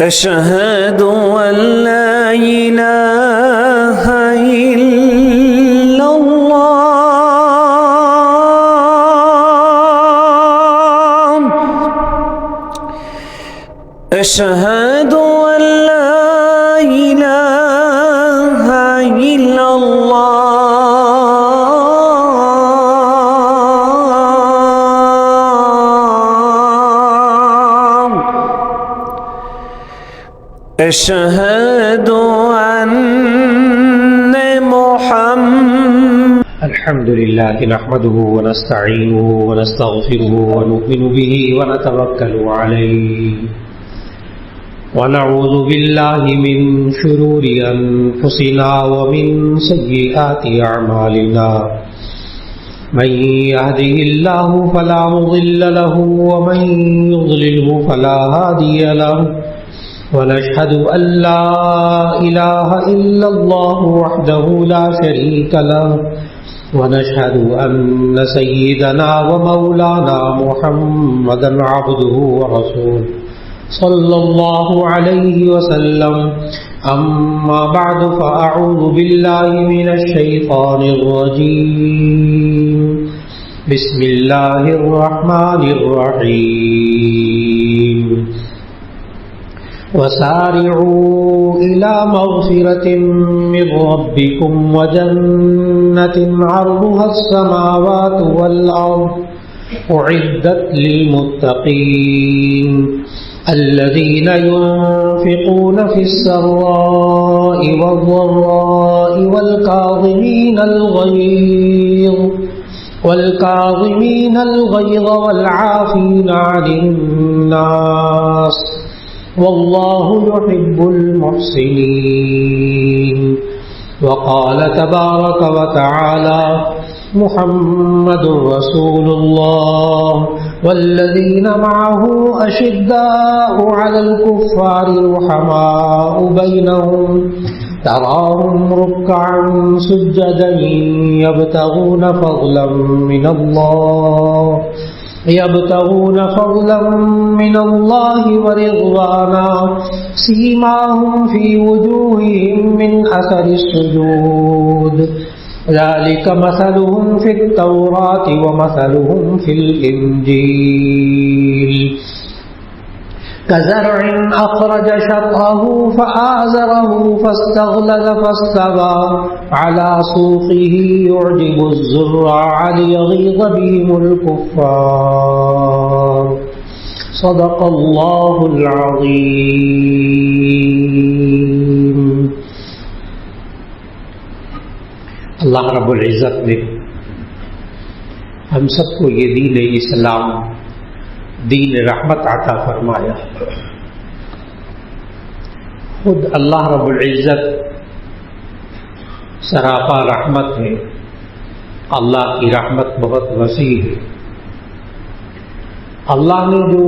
أشهد أن لا إله إلا الله أشهد أن لا إله إلا الله أشهد أن محمد الحمد لله نحمده ونستعينه ونستغفره ونؤمن به ونتوكل عليه ونعوذ بالله من شرور أنفسنا ومن سيئات أعمالنا من يهده الله فلا مضل له ومن يضلله فلا هادي له ونشهد أن لا إله إلا الله وحده لا شريك له ونشهد أن سيدنا ومولانا محمدا عبده ورسوله صلى الله عليه وسلم أما بعد فأعوذ بالله من الشيطان الرجيم بسم الله الرحمن الرحيم وسارعوا إلى مغفرة من ربكم وجنة عرضها السماوات والأرض أعدت للمتقين الذين ينفقون في السراء والضراء والكاظمين الغيظ والعافين عن الناس والله يحب المحسنين وقال تبارك وتعالى محمد رسول الله والذين معه أشداء على الكفار رحماء بينهم تراهم ركعا سجدا يبتغون فضلا من الله ورضوانا سيماهم في وجوههم من أثر السجود ذلك مثلهم في التوراة ومثلهم في الإنجيل كزرع أخرج شطأه فآزره فاستغلظ فاستوى على سوقه يعجب الزراع ليغيظ بهم الكفار صدق الله العظيم. اللہ رب العزت نے ہم سب کو یہ دین اسلام دین رحمت عطا فرمایا. خود اللہ رب العزت سراپا رحمت ہے. اللہ کی رحمت بہت وسیع ہے. اللہ نے جو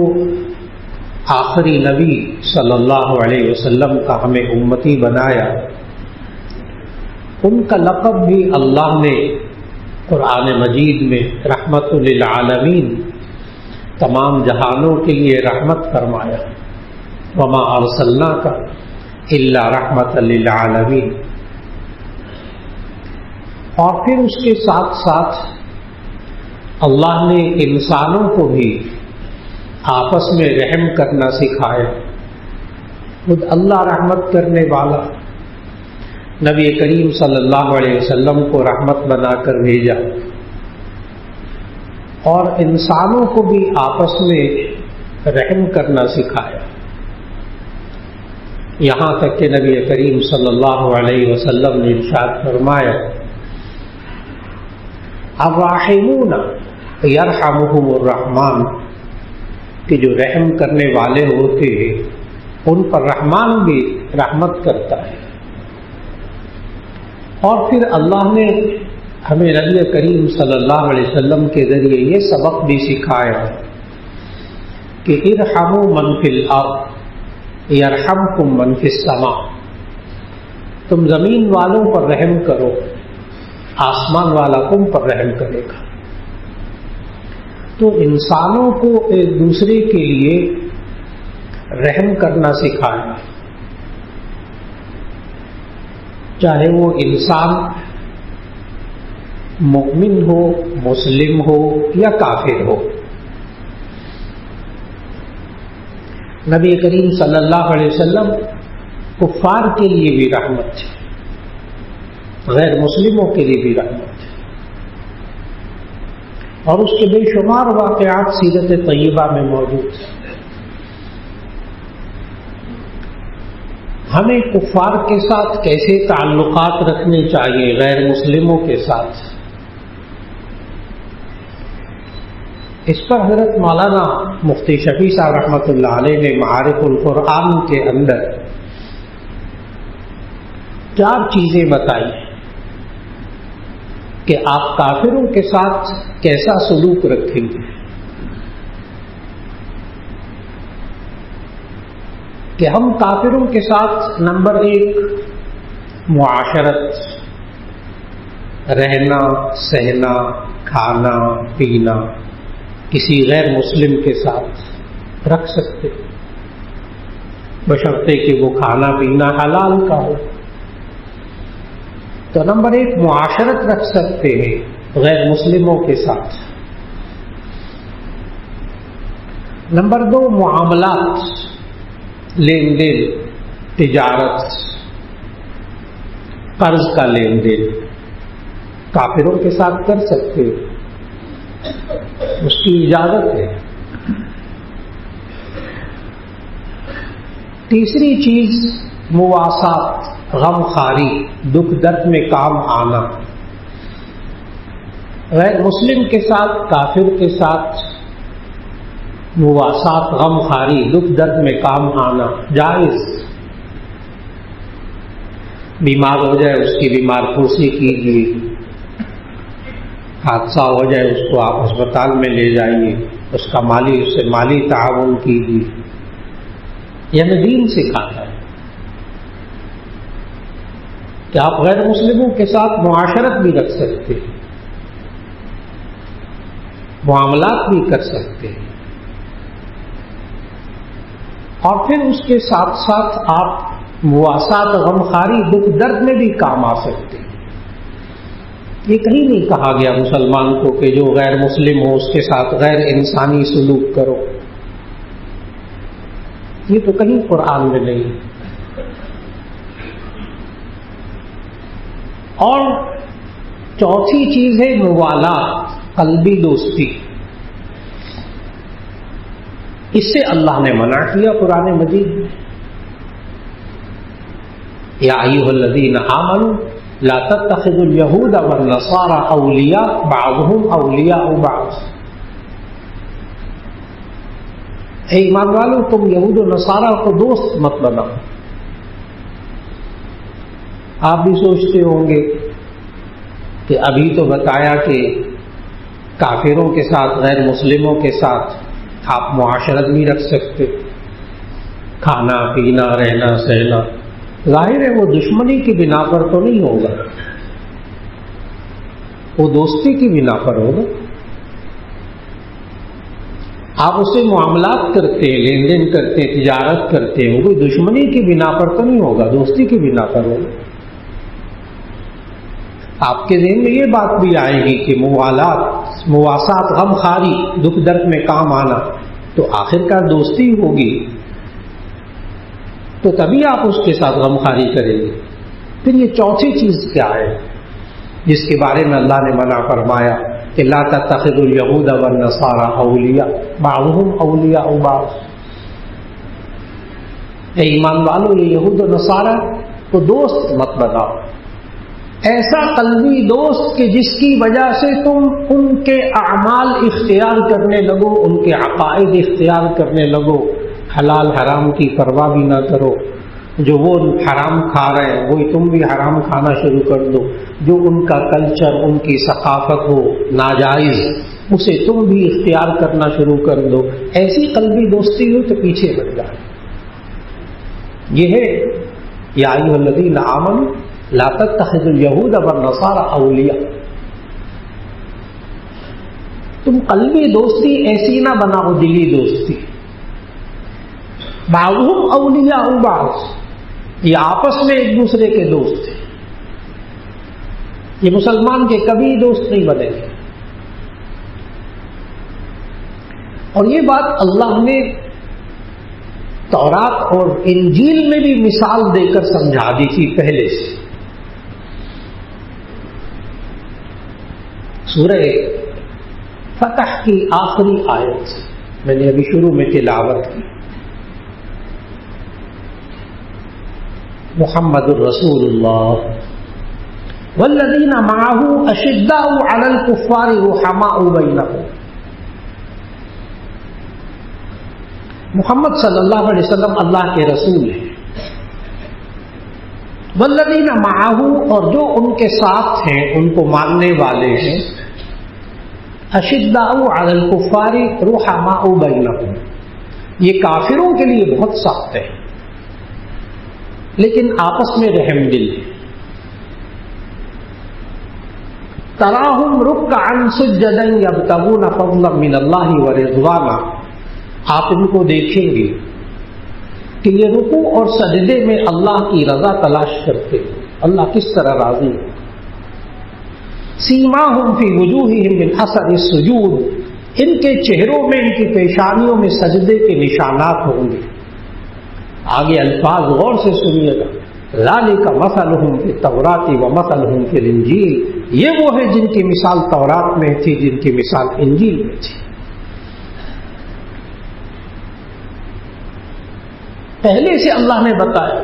آخری نبی صلی اللہ علیہ وسلم کا ہمیں امتی بنایا، ان کا لقب بھی اللہ نے قرآن مجید میں رحمت للعالمین، تمام جہانوں کے لیے رحمت فرمایا. وما ارسلناک الا رحمت للعالمین. اور پھر اس کے ساتھ ساتھ اللہ نے انسانوں کو بھی آپس میں رحم کرنا سکھایا. خود اللہ رحمت کرنے والا نبی کریم صلی اللہ علیہ وسلم کو رحمت بنا کر بھیجا، اور انسانوں کو بھی آپس میں رحم کرنا سکھایا. یہاں تک کہ نبی کریم صلی اللہ علیہ وسلم نے ارشاد فرمایا الراحمون یرحمہم الرحمن، کہ جو رحم کرنے والے ہوتے ہیں ان پر رحمان بھی رحمت کرتا ہے. اور پھر اللہ نے ہمیں نبی کریم صلی اللہ علیہ وسلم کے ذریعے یہ سبق بھی سکھایا کہ ارحموا من فی الارض یرحمکم من فی السماء. تم زمین والوں پر رحم کرو، آسمان والا تم پر رحم کرے گا. تو انسانوں کو ایک دوسرے کے لیے رحم کرنا سکھایا، چاہے وہ انسان مومن ہو، مسلم ہو یا کافر ہو۔ نبی کریم صلی اللہ علیہ وسلم کفار کے لیے بھی رحمت تھی، غیر مسلموں کے لیے بھی رحمت تھی، اور اس کے بے شمار واقعات سیرت طیبہ میں موجود ہیں۔ ہمیں کفار کے ساتھ کیسے تعلقات رکھنے چاہیے، غیر مسلموں کے ساتھ، اس پر حضرت مولانا مفتی شفیع صاحب رحمۃ اللہ علیہ نے معارف القرآن کے اندر 4 چیزیں بتائی کہ آپ کافروں کے ساتھ کیسا سلوک رکھیں گے، کہ ہم کافروں کے ساتھ نمبر 1 معاشرت، رہنا سہنا کھانا پینا کسی غیر مسلم کے ساتھ رکھ سکتے، بشرطے کہ وہ کھانا پینا حلال کا ہو۔ تو نمبر 1 معاشرت رکھ سکتے ہیں غیر مسلموں کے ساتھ۔ نمبر 2 معاملات، لین دین، تجارت، قرض کا لین دین کافروں کے ساتھ کر سکتے، اس کی اجازت ہے۔ تیسری چیز مواسات، غم خواری، دکھ درد میں کام آنا، غیر مسلم کے ساتھ، کافر کے ساتھ مواسات، غم خواری، دکھ درد میں کام آنا جائز۔ بیمار ہو جائے اس کی بیمار پرسی کیجیے، حادثہ ہو جائے اس کو آپ ہسپتال میں لے جائیے، اس سے مالی تعاون کیجیے، یہ دین سکھاتا ہے کہ آپ غیر مسلموں کے ساتھ معاشرت بھی رکھ سکتے ہیں، معاملات بھی کر سکتے ہیں، اور پھر اس کے ساتھ ساتھ آپ مواسات، غمخواری، دکھ درد میں بھی کام آ سکتے ہیں۔ یہ کہیں نہیں کہا گیا مسلمان کو کہ جو غیر مسلم ہو اس کے ساتھ غیر انسانی سلوک کرو، یہ تو کہیں قرآن میں نہیں۔ اور چوتھی چیز ہے موالات، قلبی دوستی، اس سے اللہ نے منع کیا قرآن مجید میں، یا ایھا الذین آمنوا لا تتخذوا اليہود والنصارى اولیاء بعضهم اولیاء بعض، اے ایمان والو تم یہود و نصارہ کو دوست مت بناؤ۔ آپ بھی سوچتے ہوں گے کہ ابھی تو بتایا کہ کافروں کے ساتھ، غیر مسلموں کے ساتھ آپ معاشرت بھی رکھ سکتے، کھانا پینا رہنا سہنا، ظاہر ہے وہ دشمنی کی بنا پر تو نہیں ہوگا، وہ دوستی کی بنا پر ہوگا۔ آپ اسے معاملات کرتے ہیں، لین دین کرتے ہیں، تجارت کرتے ہیں، کوئی دشمنی کی بنا پر تو نہیں ہوگا، دوستی کی بنا پر ہوگا۔ آپ کے ذہن میں یہ بات بھی آئے گی کہ موالات، مواسات، غم خواری، دکھ درد میں کام آنا، تو آخر کار دوستی ہوگی، تو تبھی آپ اس کے ساتھ غم خواری کریں گے۔ پھر یہ چوتھی چیز کیا ہے جس کے بارے میں اللہ نے منع فرمایا کہ لا تتخذوا اليہود والنصارى اولیاء بعضهم اولیاء بعض، اے ایمان والو یہ یہود و نصارہ کو دوست مت بناؤ، ایسا قلبی دوست کہ جس کی وجہ سے تم ان کے اعمال اختیار کرنے لگو، ان کے عقائد اختیار کرنے لگو، حلال حرام کی پرواہ بھی نہ کرو، جو وہ حرام کھا رہے ہیں وہی تم بھی حرام کھانا شروع کر دو، جو ان کا کلچر، ان کی ثقافت ہو ناجائز اسے تم بھی اختیار کرنا شروع کر دو۔ ایسی قلبی دوستی ہو تو پیچھے ہٹ جائے۔ یہ ہے یا ایھا الذین آمنوا لا تتخذوا اليہود والنصارى اولیاء، تم قلبی دوستی ایسی نہ بناؤ، دلی دوستی، بعضهم اولیاء بعض، یہ آپس میں ایک دوسرے کے دوست تھے. یہ مسلمان کے کبھی دوست نہیں بنے گے. اور یہ بات اللہ نے تورات اور انجیل میں بھی مثال دے کر سمجھا دی تھی پہلے سے. سورہ فتح کی آخری آیت میں نے ابھی شروع میں تلاوت کی. محمد الرسول اللہ والذین معہ اشداء علی الکفار رحماء بینہم. محمد صلی اللہ علیہ وسلم اللہ کے رسول ہیں. والذین معہ، اور جو ان کے ساتھ ہیں، ان کو ماننے والے ہیں. اشداء علی الکفار رحماء بینہم، یہ کافروں کے لیے بہت سخت ہے لیکن آپس میں رحم دل ہے. تراہم رکعا سجدا یبتغون فضلا من اللہ ورضوانا، آپ ان کو دیکھیں گے کہ یہ رکوع اور سجدے میں اللہ کی رضا تلاش کرتے ہیں، اللہ کس طرح راضی ہے. سیماہم فی وجوہہم من اثر السجود، ان کے چہروں میں، ان کی پیشانیوں میں سجدے کے نشانات ہوں گے. آگے الفاظ غور سے سنیے گا. ذالک مثلہم فی التوراۃ ومثلہم فی الانجیل، یہ وہ ہے جن کی مثال تورات میں تھی، جن کی مثال انجیل میں تھی. پہلے سے اللہ نے بتایا.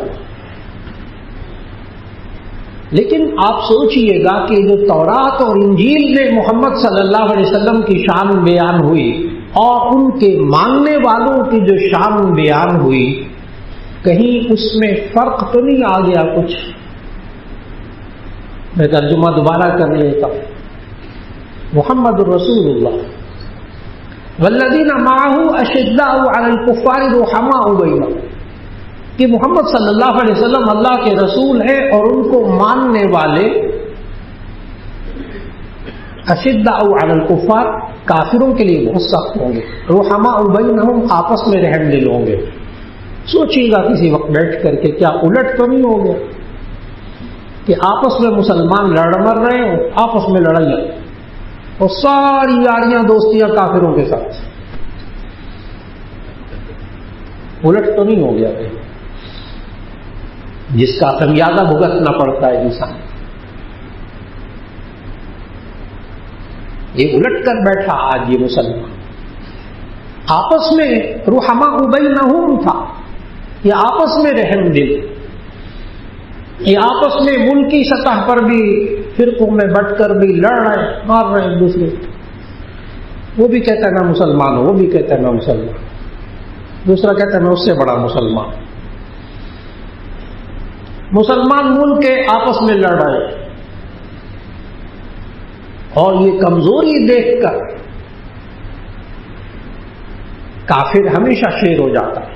لیکن آپ سوچئے گا کہ جو تورات اور انجیل میں محمد صلی اللہ علیہ وسلم کی شان بیان ہوئی اور ان کے ماننے والوں کی جو شان بیان ہوئی، کہیں اس میں فرق تو نہیں آ گیا کچھ؟ میں ترجمہ دوبارہ کر لیتا ہوں. محمد الرسول اللہ والذین معہ اشداء علی الکفار رحماء بینہم، کہ محمد صلی اللہ علیہ وسلم اللہ کے رسول ہیں اور ان کو ماننے والے اشداء علی الکفار کافروں کے لیے بہت سخت ہوں گے. رحماء بینہم، آپس میں رحم دل ہوں گے. سوچیے گا کسی وقت بیٹھ کر کے کیا الٹ تو نہیں ہو گیا کہ آپس میں مسلمان لڑ مر رہے ہیں، آپس میں لڑائیاں اور ساری یاریاں دوستیاں کافروں کے ساتھ. الٹ تو نہیں ہو گیا جس کا خمیازہ بھگتنا پڑتا ہے انسان. یہ الٹ کر بیٹھا آج یہ مسلمان. آپس میں رحماء بینہم تھا، یہ آپس میں رحم دل، یہ آپس میں ملکی سطح پر بھی فرقوں میں بٹ کر بھی لڑ رہے ہیں، مار رہے ہیں ایک دوسرے کو. وہ بھی کہتا ہے میں مسلمان ہوں، وہ بھی کہتا ہے میں مسلمان، دوسرا کہتا ہے میں اس سے بڑا مسلمان. مسلمان ملک کے آپس میں لڑ رہے ہیں اور یہ کمزوری دیکھ کر کافر ہمیشہ شیر ہو جاتا ہے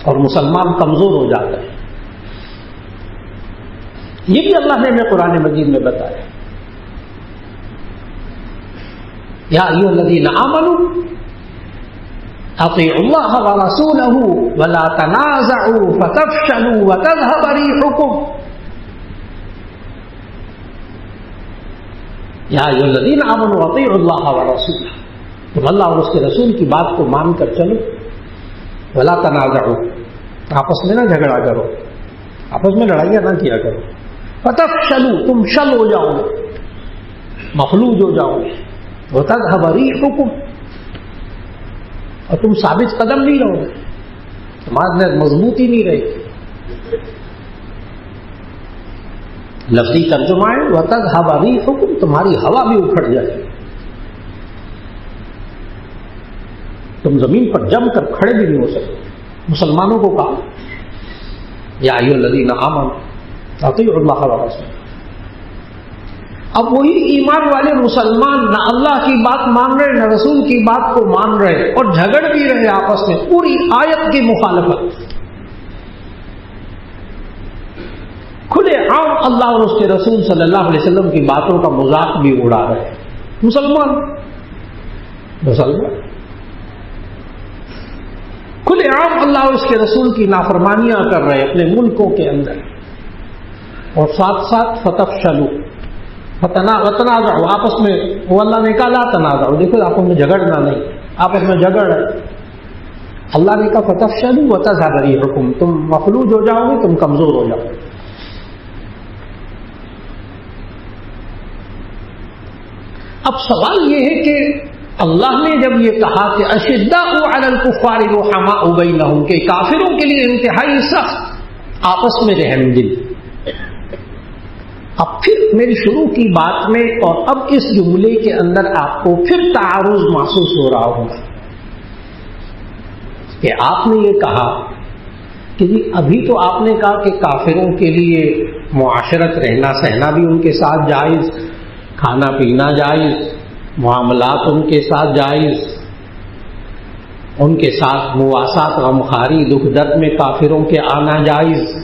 اور مسلمان کمزور ہو جاتا ہے. یہ بھی اللہ نے ہمیں قرآن مجید میں بتایا. یا ایھا الذین آمنوا اطیعوا اللہ ورسولہ ولا تنازعوا فتفشلوا وتذهب ريحكم. یا ایھا الذین آمنوا اطیعوا اللہ ورسولہ، تم اللہ اور اس کے رسول کی بات کو مان کر چلو. ولا تنازعوا، آپس میں نہ جھگڑا کرو، آپس میں لڑائیاں نہ کیا کرو. فتفشلوا، تم شل ہو جاؤ گے، مفلوج ہو جاؤ گے. وتذهب ريحكم، اور تم ثابت قدم نہیں رہو گے، تمہارے اندر مضبوطی نہیں رہے گی. لفظی ترجمہ ہے وتذهب ريحكم، تمہاری ہوا بھی اکھڑ جائے گی، تم زمین پر جم کر کھڑے بھی نہیں ہو سکتے. مسلمانوں کو کہا یا ایھا الذین آمنوا اطیعوا اللہ ورسولہ. اب وہی ایمان والے مسلمان نہ اللہ کی بات مان رہے نہ رسول کی بات کو مان رہے اور جھگڑ بھی رہے آپس میں، پوری آیت کی مخالفت. کھلے عام اللہ اور اس کے رسول صلی اللہ علیہ وسلم کی باتوں کا مذاق بھی اڑا رہے. مسلمان کھلے عام اللہ اور اس کے رسول کی نافرمانیاں کر رہے ہیں اپنے ملکوں کے اندر، اور ساتھ ساتھ فتفشلوا وتنازعوا، آپس میں وہ اللہ نے کہا لا تنازعوا، دیکھو آپس میں جھگڑنا نہیں، آپس میں جھگڑ رہے، اللہ نے کہا فتفشلوا وتذهب ريحكم، تم مفلوج ہو جاؤ گے، تم کمزور ہو جاؤ گے۔ اب سوال یہ ہے کہ اللہ نے جب یہ کہا کہ اشداء علی الکفار رحماء بینہم، کہ کافروں کے لیے انتہائی سخت، آپس میں رحم دل، اب پھر میری شروع کی بات میں اور اب اس جملے کے اندر آپ کو پھر تعارض محسوس ہو رہا ہوگا کہ آپ نے یہ کہا کہ جی ابھی تو آپ نے کہا کہ کافروں کے لیے معاشرت رہنا سہنا بھی ان کے ساتھ جائز، کھانا پینا جائز، معاملات ان کے ساتھ جائز، ان کے ساتھ مواسات غمخواری دکھ درد میں کافروں کے آنا جائز،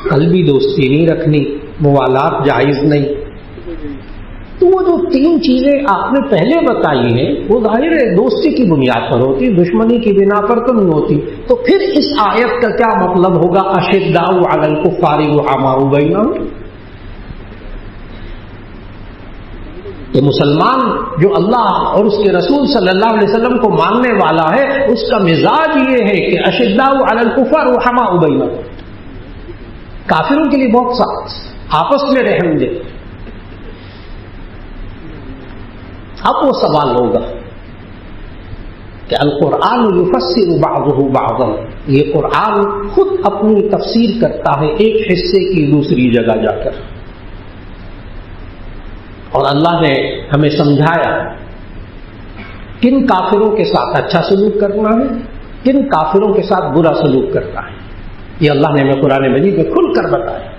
قلبی دوستی نہیں رکھنی، موالات جائز نہیں۔ تو وہ جو تین چیزیں آپ نے پہلے بتائی ہیں وہ ظاہر ہے دوستی کی بنیاد پر ہوتی، دشمنی کی بنا پر تو نہیں ہوتی، تو پھر اس آیت کا کیا مطلب ہوگا اشداء علی الکفار رحماء بینہم؟ کہ مسلمان جو اللہ اور اس کے رسول صلی اللہ علیہ وسلم کو ماننے والا ہے اس کا مزاج یہ ہے کہ اشداء علی الکفار رحماء بینہم، کافروں کے لیے بہت سخت، آپس میں رحم دے۔ اب وہ سوال ہوگا کہ القرآن یفسر بعضہ بعضا، یہ قرآن خود اپنی تفسیر کرتا ہے ایک حصے کی دوسری جگہ جا کر، اور اللہ نے ہمیں سمجھایا کن کافروں کے ساتھ اچھا سلوک کرنا ہے، کن کافروں کے ساتھ برا سلوک کرنا ہے، یہ اللہ نے ہمیں قرآن مجید میں کھل کر بتایا۔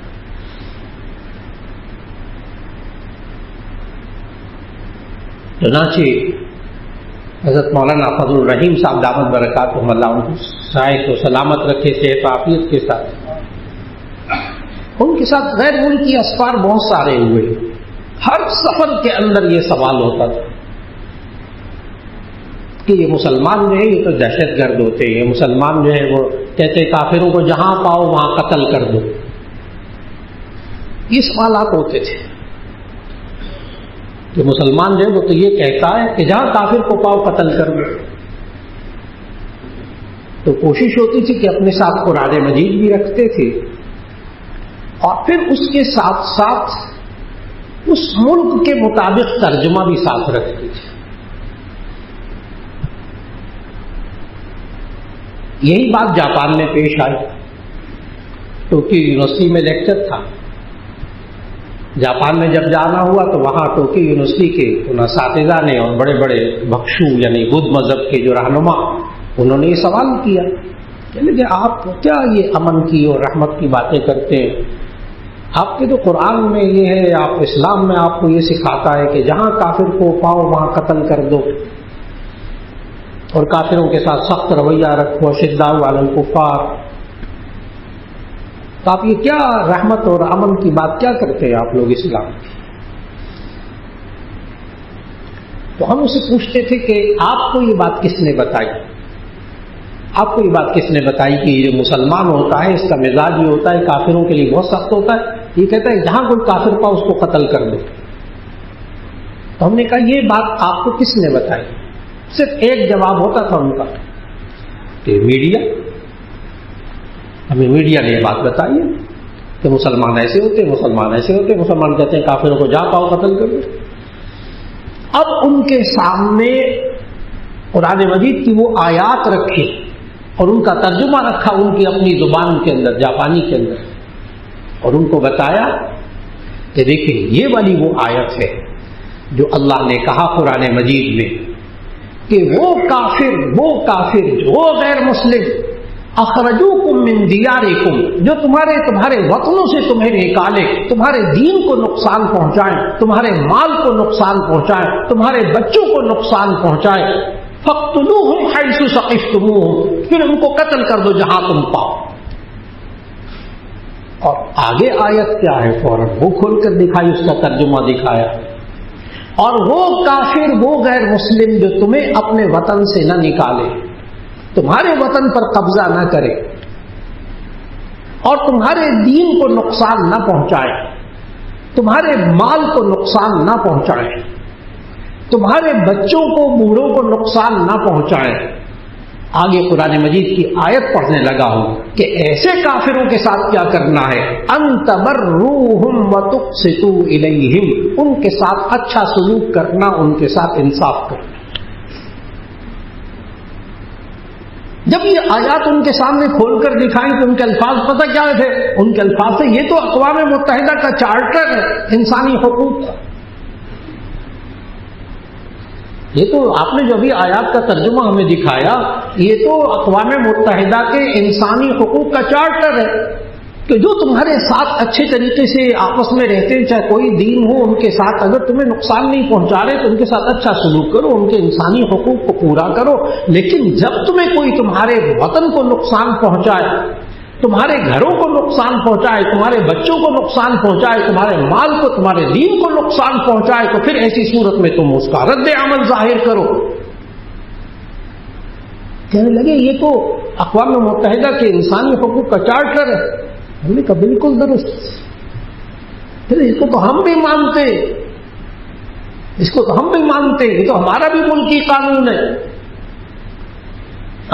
چنانچہ حضرت مولانا فضل الرحیم صاحب دامت برکاتہم اللہ ان کو سائے کو سلامت رکھے، صحت و عافیت کے ساتھ، ان کے ساتھ غیر ملکی اسفار بہت سارے ہوئے، ہر سفر کے اندر یہ سوال ہوتا تھا کہ یہ مسلمان جو ہے یہ تو دہشت گرد ہوتے ہیں، یہ مسلمان جو ہے وہ کہتے ہیں کافروں کو جہاں پاؤ وہاں قتل کر دو، یہ سوالات ہوتے تھے کہ مسلمان جو ہے وہ تو یہ کہتا ہے کہ جہاں کافر کو پاؤ قتل کر دو۔ تو کوشش ہوتی تھی کہ اپنے ساتھ قرآن مجید بھی رکھتے تھے اور پھر اس کے ساتھ ساتھ اس ملک کے مطابق ترجمہ بھی ساتھ رکھتے تھے۔ یہی بات جاپان میں پیش آئی، ٹوکیو یونیورسٹی میں لیکچر تھا، جاپان میں جب جانا ہوا تو وہاں ٹوکیو یونیورسٹی کے ان اساتذہ نے اور بڑے بڑے بخشو یعنی بدھ مذہب کے جو رہنما، انہوں نے یہ سوال کیا کہ آپ کیا یہ امن کی اور رحمت کی باتیں کرتے ہیں، آپ کے تو قرآن میں یہ ہے، آپ اسلام میں آپ کو یہ سکھاتا ہے کہ جہاں کافر کو پاؤ وہاں قتل کر دو اور کافروں کے ساتھ سخت رویہ رکھو، اشداء علی الکفار، تو آپ یہ کیا رحمت اور امن کی بات کیا کرتے ہیں آپ لوگ اسلام کی؟ تو ہم اسے پوچھتے تھے کہ آپ کو یہ بات کس نے بتائی، آپ کو یہ بات کس نے بتائی کہ یہ جو مسلمان ہوتا ہے اس کا مزاج یہ ہوتا ہے کافروں کے لیے بہت سخت ہوتا ہے، یہ کہتا ہے جہاں کوئی کافر پاؤ اس کو قتل کر دو۔ تو ہم نے کہا یہ بات آپ کو کس نے بتائی؟ صرف ایک جواب ہوتا تھا ان کا کہ میڈیا، ہمیں میڈیا نے یہ بات بتائی ہے کہ مسلمان ایسے ہوتے ہیں، مسلمان ایسے ہوتے ہیں، مسلمان کہتے ہیں کافروں کو جہاں پاؤ قتل کر دو۔ اب ان کے سامنے قرآن مجید کی وہ آیات رکھی اور ان کا ترجمہ رکھا ان کی اپنی زبان کے اندر، جاپانی کے اندر، اور ان کو بتایا کہ دیکھیں یہ والی وہ آیت ہے جو اللہ نے کہا قرآن مجید میں کہ وہ کافر وہ غیر مسلم اخرجوکم من دیارکم، جو تمہارے وطنوں سے تمہیں نکالے، تمہارے دین کو نقصان پہنچائیں، تمہارے مال کو نقصان پہنچائیں، تمہارے بچوں کو نقصان پہنچائیں، فاقتلوہم حیث ثقفتموہم، پھر ان کو قتل کر دو جہاں تم پاؤ۔ اور آگے آیت کیا ہے فوراً وہ کھول کر دکھائی، اس کا ترجمہ دکھایا، اور وہ کافر وہ غیر مسلم جو تمہیں اپنے وطن سے نہ نکالے، تمہارے وطن پر قبضہ نہ کرے اور تمہارے دین کو نقصان نہ پہنچائے، تمہارے مال کو نقصان نہ پہنچائے، تمہارے بچوں کو بوڑھوں کو نقصان نہ پہنچائے۔ آگے قرآن مجید کی آیت پڑھنے لگا ہوں کہ ایسے کافروں کے ساتھ کیا کرنا ہے، ان تبروہم وتقسطوا الیہم، ان کے ساتھ اچھا سلوک کرنا، ان کے ساتھ انصاف کرنا۔ جب یہ آیات ان کے سامنے کھول کر دکھائیں تو ان کے الفاظ پتہ کیا تھے؟ ان کے الفاظ سے یہ تو اقوام متحدہ کا چارٹر ہے انسانی حقوق کا، یہ تو آپ نے جو ابھی آیات کا ترجمہ ہمیں دکھایا، یہ تو اقوام متحدہ کے انسانی حقوق کا چارٹر ہے کہ جو تمہارے ساتھ اچھے طریقے سے آپس میں رہتے ہیں، چاہے کوئی دین ہو، ان کے ساتھ اگر تمہیں نقصان نہیں پہنچا رہے تو ان کے ساتھ اچھا سلوک کرو، ان کے انسانی حقوق کو پورا کرو۔ لیکن جب تمہیں کوئی تمہارے وطن کو نقصان پہنچائے، تمہارے گھروں کو نقصان پہنچائے، تمہارے بچوں کو نقصان پہنچائے، تمہارے مال کو، تمہارے دین کو نقصان پہنچائے، تو پھر ایسی صورت میں تم اس کا رد عمل ظاہر کرو۔ کہنے لگے یہ تو اقوام متحدہ کے انسانی حقوق کا چارٹر ہے۔ ہم نے کہا بالکل درست، پھر اس کو تو ہم بھی مانتے، اس کو تو ہم بھی مانتے، یہ تو ہمارا بھی ملکی قانون ہے۔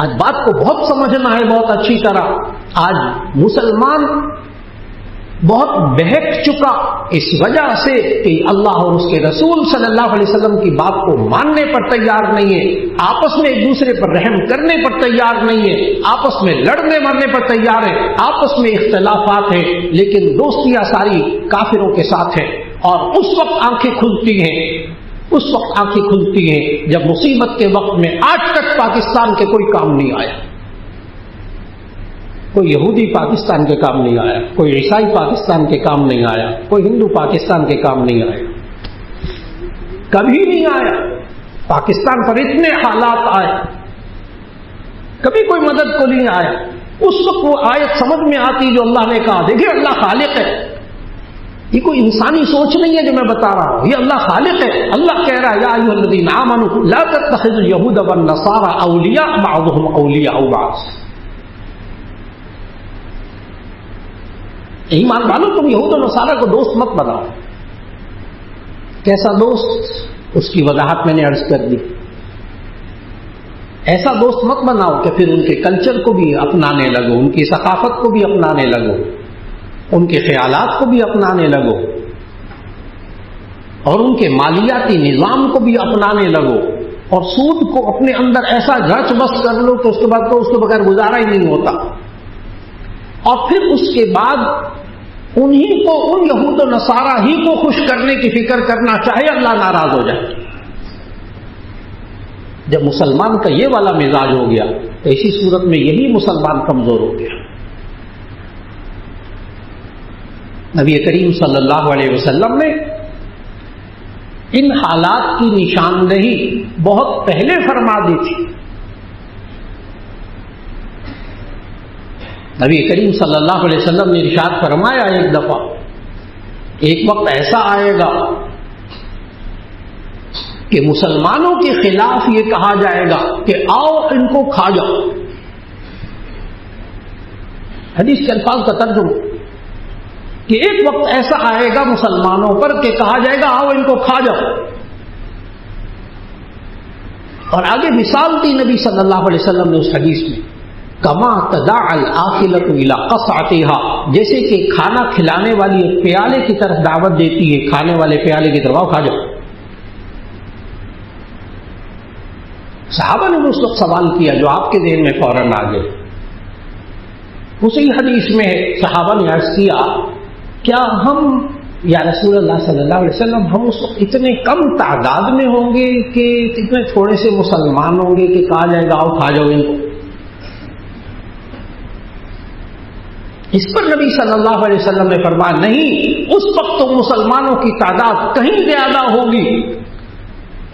آج بات کو بہت سمجھنا ہے، بہت اچھی طرح۔ آج مسلمان بہت بہک چکا اس وجہ سے کہ اللہ اور اس کے رسول صلی اللہ علیہ وسلم کی بات کو ماننے پر تیار نہیں ہے، آپس میں ایک دوسرے پر رحم کرنے پر تیار نہیں ہے، آپس میں لڑنے مرنے پر تیار ہے، آپس میں اختلافات ہیں، لیکن دوستیاں ساری کافروں کے ساتھ ہیں۔ اور اس وقت آنکھیں کھلتی ہیں، اس وقت آنکھیں کھلتی ہیں جب مصیبت کے وقت میں آج تک پاکستان کے کوئی کام نہیں آیا، کوئی یہودی پاکستان کے کام نہیں آیا، کوئی عیسائی پاکستان کے کام نہیں آیا، کوئی ہندو پاکستان کے کام نہیں آیا، کبھی نہیں آیا۔ پاکستان پر اتنے حالات آئے، کبھی کوئی مدد کو نہیں آیا۔ اس وقت وہ آیت سمجھ میں آتی جو اللہ نے کہا، دیکھیے اللہ خالق ہے، یہ کوئی انسانی سوچ نہیں ہے جو میں بتا رہا ہوں، یہ اللہ خالق ہے۔ اللہ کہہ رہا ہے یا ایھا الذین آمنوا لا تتخذوا اليہود والنصارى اولیاء بعضهم اولیاء بعض۔ ایمان والو تم یہود و نصارہ کو دوست مت بناؤ۔ کیسا دوست؟ اس کی وضاحت میں نے عرض کر دی۔ ایسا دوست مت بناؤ کہ پھر ان کے کلچر کو بھی اپنانے لگو، ان کی ثقافت کو بھی اپنانے لگو، ان کے خیالات کو بھی اپنانے لگو، اور ان کے مالیاتی نظام کو بھی اپنانے لگو، اور سود کو اپنے اندر ایسا گھچ بس کر لو کہ اس کے بعد تو اس کے بغیر گزارا ہی نہیں ہوتا، اور پھر اس کے بعد انہی کو، ان یہود و نصارہ ہی کو خوش کرنے کی فکر کرنا چاہے اللہ ناراض ہو جائے۔ جب مسلمان کا یہ والا مزاج ہو گیا تو اسی صورت میں یہی مسلمان کمزور ہو گیا۔ نبی کریم صلی اللہ علیہ وسلم نے ان حالات کی نشاندہی بہت پہلے فرما دی تھی۔ نبی کریم صلی اللہ علیہ وسلم نے ارشاد فرمایا ایک دفعہ، ایک وقت ایسا آئے گا کہ مسلمانوں کے خلاف یہ کہا جائے گا کہ آؤ ان کو کھا جاؤ۔ حدیث کے الفاظ کا ترجمہ کہ ایک وقت ایسا آئے گا مسلمانوں پر کہ کہا جائے گا آؤ ان کو کھا جاؤ۔ اور آگے مثال دی نبی صلی اللہ علیہ وسلم نے اس حدیث میں، کما تداعی الآخلۃ الی قصعتھا، جیسے کہ کھانا کھلانے والی ایک پیالے کی طرف دعوت دیتی ہے، کھانے والے پیالے کی طرف آؤ کھا جاؤ۔ صحابہ نے اس وقت سوال کیا جو آپ کے ذہن میں فوراً آ گئے، اسی حدیث میں صحابہ نے عرض کیا کیا ہم یا رسول اللہ صلی اللہ علیہ وسلم ہم اس وقت اتنے کم تعداد میں ہوں گے کہ اتنے تھوڑے سے مسلمان ہوں گے کہ کہا جائے گا آؤ کھا جاؤ ان کو؟ اس پر نبی صلی اللہ علیہ وسلم نے فرمایا نہیں، اس وقت تو مسلمانوں کی تعداد کہیں زیادہ ہوگی۔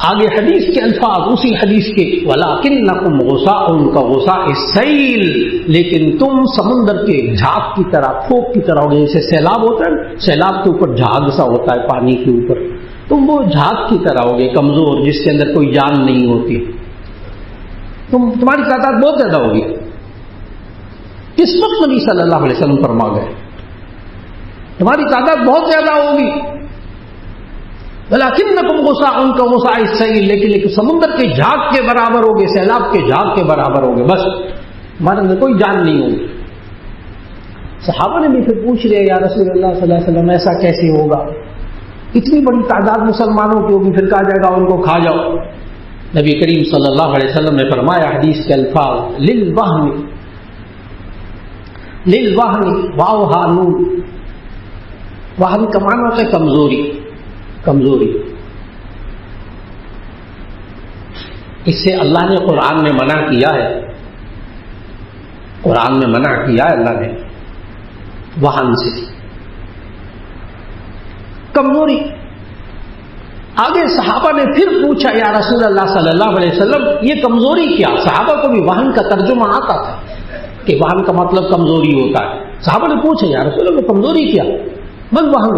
آگے حدیث کے الفاظ اسی حدیث کے، وَلَٰكِنَّكُمْ غُثَاءٌ كَغُثَاءِ السَّيْلِ، لیکن تم سمندر کے جھاگ کی طرح، پھوک کی طرح ہوگے۔ جیسے سیلاب ہوتا ہے، سیلاب کے اوپر جھاگ سا ہوتا ہے پانی کے اوپر، تم وہ جھاگ کی طرح ہوگے، کمزور، جس کے اندر کوئی جان نہیں ہوتی۔ تمہاری تعداد بہت زیادہ ہوگی. کس وقت نبی صلی اللہ علیہ وسلم فرما گئے تمہاری تعداد بہت زیادہ ہوگی. وَلَكِنَّكُمْ غُثَاءٌ كَغُثَاءِ السَّيْلِ، لیکن سمندر کے جھاگ کے برابر ہوگے، سیلاب کے جھاگ کے برابر ہوگے، بس ہمارے اندر کوئی جان نہیں ہوگی. صحابہ نے بھی پھر پوچھ لیا یا رسول اللہ صلی اللہ علیہ وسلم ایسا کیسے ہوگا؟ اتنی بڑی تعداد مسلمانوں کی ہوگی، پھر کہا جائے گا ان کو کھا جاؤ. نبی کریم صلی اللہ علیہ وسلم نے فرمایا حدیث کے الفاظ للوہن واؤہا نون. وہن کا معنی ہوتا ہے کمزوری. اس سے اللہ نے قرآن میں منع کیا ہے، اللہ نے وہن سے کمزوری. آگے صحابہ نے پھر پوچھا یا رسول اللہ صلی اللہ علیہ وسلم یہ کمزوری کیا؟ صحابہ کو بھی وہن کا ترجمہ آتا تھا کہ وہن کا مطلب کمزوری ہوتا ہے. صحابہ نے پوچھا یا رسول اللہ کمزوری کیا؟ بس وہن.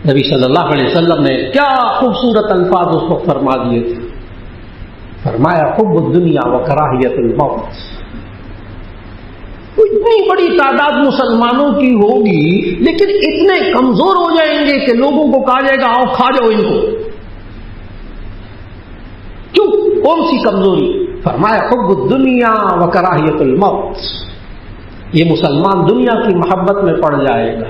نبی صلی اللہ علیہ وسلم نے کیا خوبصورت الفاظ اس کو فرما دیے تھے. فرمایا حب الدنیا و کراہیت الموت. اتنی بڑی تعداد مسلمانوں کی ہوگی لیکن اتنے کمزور ہو جائیں گے کہ لوگوں کو کہا جائے گا آؤ کھا جاؤ ان کو. کیوں؟ کون سی کمزوری؟ فرمایا حب الدنیا و کراہیت الموت. یہ مسلمان دنیا کی محبت میں پڑ جائے گا،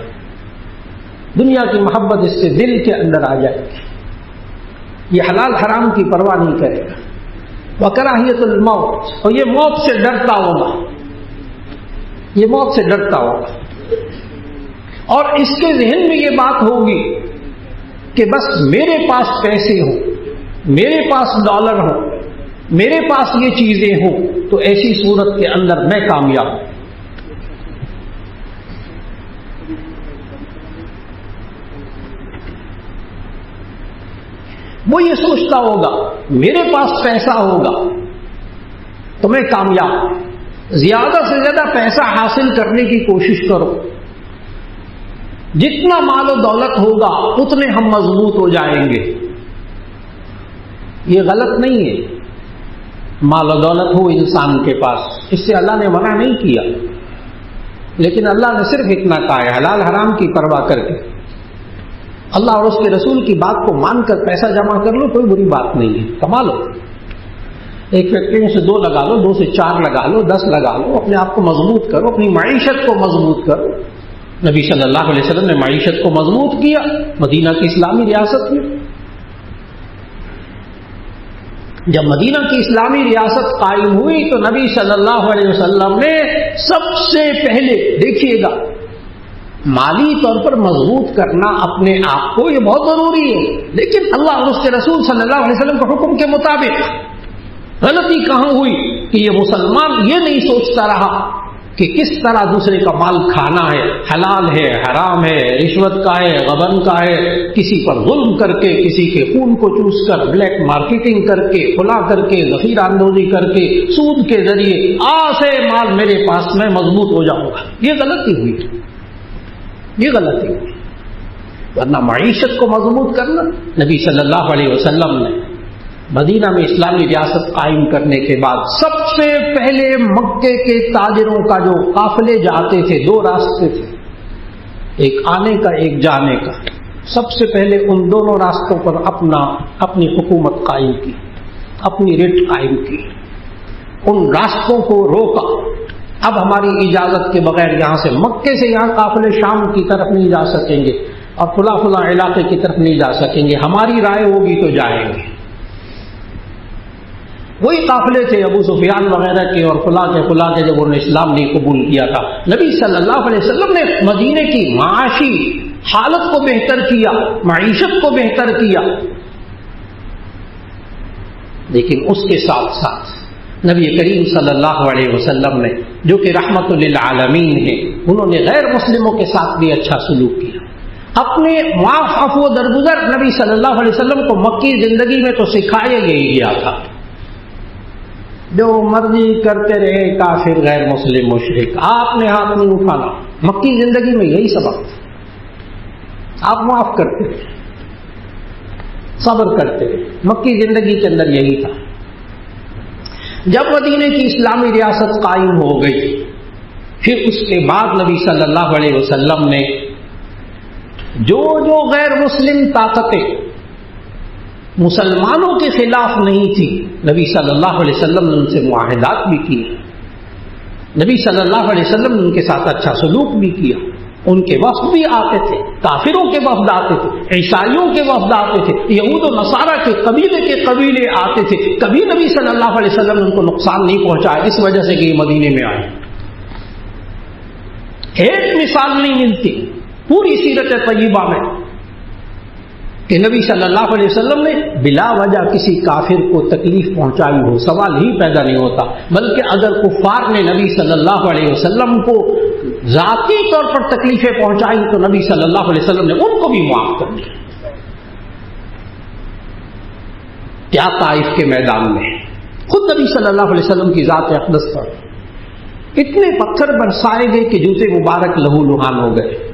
دنیا کی محبت اس سے دل کے اندر آ جائے گی، یہ حلال حرام کی پرواہ نہیں کرے گا. وکراہیت الموت، اور یہ موت سے ڈرتا ہوگا، اور اس کے ذہن میں یہ بات ہوگی کہ بس میرے پاس پیسے ہوں، میرے پاس ڈالر ہوں، میرے پاس یہ چیزیں ہوں تو ایسی صورت کے اندر میں کامیاب ہوں. وہ یہ سوچتا ہوگا میرے پاس پیسہ ہوگا تو میں کامیاب. زیادہ سے زیادہ پیسہ حاصل کرنے کی کوشش کرو، جتنا مال و دولت ہوگا اتنے ہم مضبوط ہو جائیں گے. یہ غلط نہیں ہے، مال و دولت ہو انسان کے پاس، اس سے اللہ نے منع نہیں کیا، لیکن اللہ نے صرف اتنا کہا ہے حلال حرام کی پرواہ کر کے اللہ اور اس کے رسول کی بات کو مان کر پیسہ جمع کر لو، کوئی بری بات نہیں ہے، کما لو. ایک فیکٹری میں سے 2 لگا لو، 2 سے 4 لگا لو، 10 لگا لو، اپنے آپ کو مضبوط کرو، اپنی معیشت کو مضبوط کرو. نبی صلی اللہ علیہ وسلم نے معیشت کو مضبوط کیا مدینہ کی اسلامی ریاست میں. جب مدینہ کی اسلامی ریاست قائم ہوئی تو نبی صلی اللہ علیہ وسلم نے سب سے پہلے، دیکھیے گا، مالی طور پر مضبوط کرنا اپنے آپ کو یہ بہت ضروری ہے، لیکن اللہ اور اس کے رسول صلی اللہ علیہ وسلم کے حکم کے مطابق. غلطی کہاں ہوئی کہ یہ مسلمان یہ نہیں سوچتا رہا کہ کس طرح دوسرے کا مال کھانا ہے، حلال ہے، حرام ہے، رشوت کا ہے، غبن کا ہے، کسی پر ظلم کر کے، کسی کے خون کو چوس کر، بلیک مارکیٹنگ کر کے، کھلا کر کے، ذخیرہ اندوزی کر کے، سود کے ذریعے سے مال میرے پاس میں مضبوط ہو جاؤں گا. یہ غلطی ہوئی، ورنہ معیشت کو مضبوط کرنا. نبی صلی اللہ علیہ وسلم نے مدینہ میں اسلامی ریاست قائم کرنے کے بعد سب سے پہلے مکے کے تاجروں کا جو قافلے جاتے تھے، 2 راستے تھے، ایک آنے کا ایک جانے کا، سب سے پہلے ان دونوں راستوں پر اپنی حکومت قائم کی، اپنی ریٹ قائم کی، ان راستوں کو روکا. اب ہماری اجازت کے بغیر یہاں سے مکے سے یہاں قافلے شام کی طرف نہیں جا سکیں گے اور فلاں علاقے کی طرف نہیں جا سکیں گے، ہماری رائے ہوگی تو جائیں گے. وہی قافلے تھے ابو سفیان وغیرہ کے اور فلاں کے جب انہوں نے اسلام نہیں قبول کیا تھا. نبی صلی اللہ علیہ وسلم نے مدینے کی معاشی حالت کو بہتر کیا، معیشت کو بہتر کیا، لیکن اس کے ساتھ ساتھ نبی کریم صلی اللہ علیہ وسلم نے جو کہ رحمت للعالمین ہیں، انہوں نے غیر مسلموں کے ساتھ بھی اچھا سلوک کیا. اپنے معاف عفو و درگزر نبی صلی اللہ علیہ وسلم کو مکی زندگی میں تو سکھایا ہی گیا تھا. جو مرضی کرتے رہے کافر غیر مسلم مشرک، آپ نے ہاتھ نہیں اٹھانا. مکی زندگی میں یہی سبق تھا، آپ معاف کرتے رہے، صبر کرتے رہے. مکی زندگی کے اندر یہی تھا. جب مدینے کی اسلامی ریاست قائم ہو گئی، پھر اس کے بعد نبی صلی اللہ علیہ وسلم نے جو غیر مسلم طاقتیں مسلمانوں کے خلاف نہیں تھی، نبی صلی اللہ علیہ وسلم نے ان سے معاہدات بھی کیے، نبی صلی اللہ علیہ وسلم نے ان کے ساتھ اچھا سلوک بھی کیا، ان کے وفد بھی آتے تھے، کافروں کے وفد آتے تھے، عیسائیوں کے وفد آتے تھے، یہود و نصارہ کے قبیلے آتے تھے، کبھی نبی صلی اللہ علیہ وسلم نے ان کو نقصان نہیں پہنچایا، اس وجہ سے کہ یہ مدینے میں آئے۔ ایک مثال نہیں ملتی پوری سیرت طیبہ میں کہ نبی صلی اللہ علیہ وسلم نے بلا وجہ کسی کافر کو تکلیف پہنچائی ہو، سوال ہی پیدا نہیں ہوتا، بلکہ اگر کفار نے نبی صلی اللہ علیہ وسلم کو ذاتی طور پر تکلیفیں پہنچائی تو نبی صلی اللہ علیہ وسلم نے ان کو بھی معاف کر دیا۔ کیا طائف کے میدان میں خود نبی صلی اللہ علیہ وسلم کی ذات اقدس پر اتنے پتھر برسائے گئے کہ جوتے مبارک لہو لہان ہو گئے۔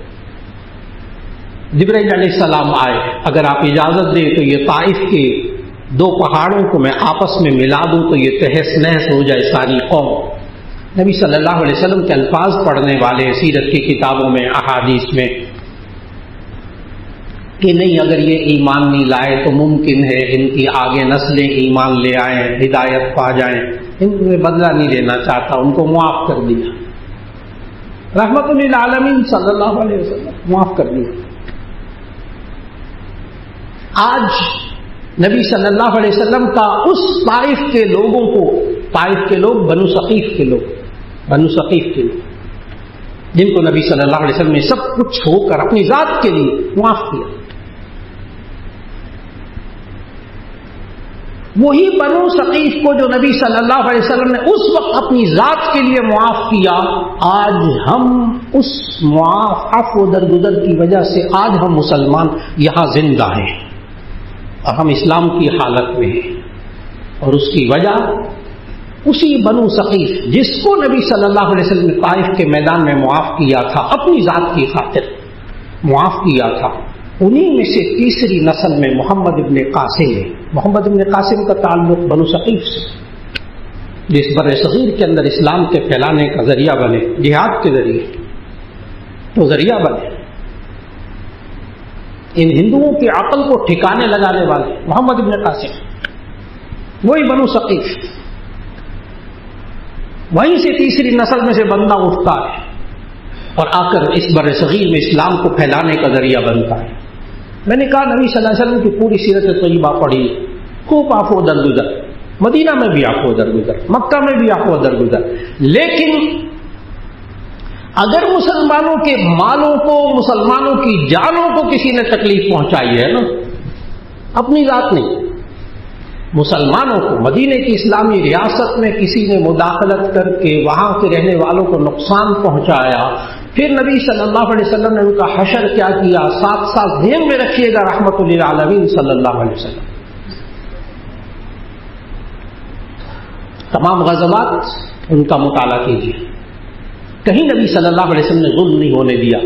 جبرائیل علیہ السلام آئے، اگر آپ اجازت دیں تو یہ طائف کے دو پہاڑوں کو میں آپس میں ملا دوں تو یہ تہس نہس ہو جائے ساری قوم۔ نبی صلی اللہ علیہ وسلم کے الفاظ پڑھنے والے سیرت کی کتابوں میں، احادیث میں، کہ نہیں اگر یہ ایمان نہیں لائے تو ممکن ہے ان کی آگے نسلیں ایمان لے آئیں، ہدایت پا جائیں، ان میں بدلہ نہیں لینا چاہتا، ان کو معاف کر دیا۔ رحمت للعالمین صلی اللہ علیہ وسلم معاف کر دیا۔ آج نبی صلی اللہ علیہ وسلم کا اس طائف کے لوگوں کو، طائف کے لوگ بنو ثقیف کے لوگ، جن کو نبی صلی اللہ علیہ وسلم نے سب کچھ ہو کر اپنی ذات کے لیے معاف کیا، وہی بنو ثقیف کو جو نبی صلی اللہ علیہ وسلم نے اس وقت اپنی ذات کے لیے معاف کیا، آج ہم اس معاف عفو و درگزر کی وجہ سے آج ہم مسلمان یہاں زندہ ہیں اور ہم اسلام کی حالت میں ہیں، اور اس کی وجہ اسی بنو ثقیف جس کو نبی صلی اللہ علیہ وسلم نے طائف کے میدان میں معاف کیا تھا، اپنی ذات کی خاطر معاف کیا تھا، انہی میں سے تیسری نسل میں محمد ابن قاسم ہے۔ محمد ابن قاسم کا تعلق بنو ثقیف سے، جس بر صغیر کے اندر اسلام کے پھیلانے کا ذریعہ بنے، جہاد کے ذریعے تو ذریعہ بنے، ان ہندوؤں کی عقل کو ٹھکانے لگانے والے محمد ابن قاسم، وہی بنو ثقیف، وہیں سے تیسری نسل میں سے بندہ اٹھتا ہے اور آ کر اس بر صغیر میں اسلام کو پھیلانے کا ذریعہ بنتا ہے۔ میں نے کہا نبی صلی اللہ علیہ وسلم کی پوری سیرت طیبہ پڑھی، خوب عفو و درگزر، مدینہ میں بھی عفو و درگزر، مکہ میں بھی عفو و درگزر، لیکن اگر مسلمانوں کے مالوں کو، مسلمانوں کی جانوں کو کسی نے تکلیف پہنچائی ہے نا، اپنی ذات نہیں، مسلمانوں کو مدینے کی اسلامی ریاست میں کسی نے مداخلت کر کے وہاں کے رہنے والوں کو نقصان پہنچایا، پھر نبی صلی اللہ علیہ وسلم نے ان کا حشر کیا کیا، ساتھ ساتھ ذہن میں رکھیے گا رحمت للعالمین صلی اللہ علیہ وسلم۔ تمام غزوات ان کا مطالعہ کیجیے، کہیں نبی صلی اللہ علیہ وسلم نے ظلم نہیں ہونے دیا،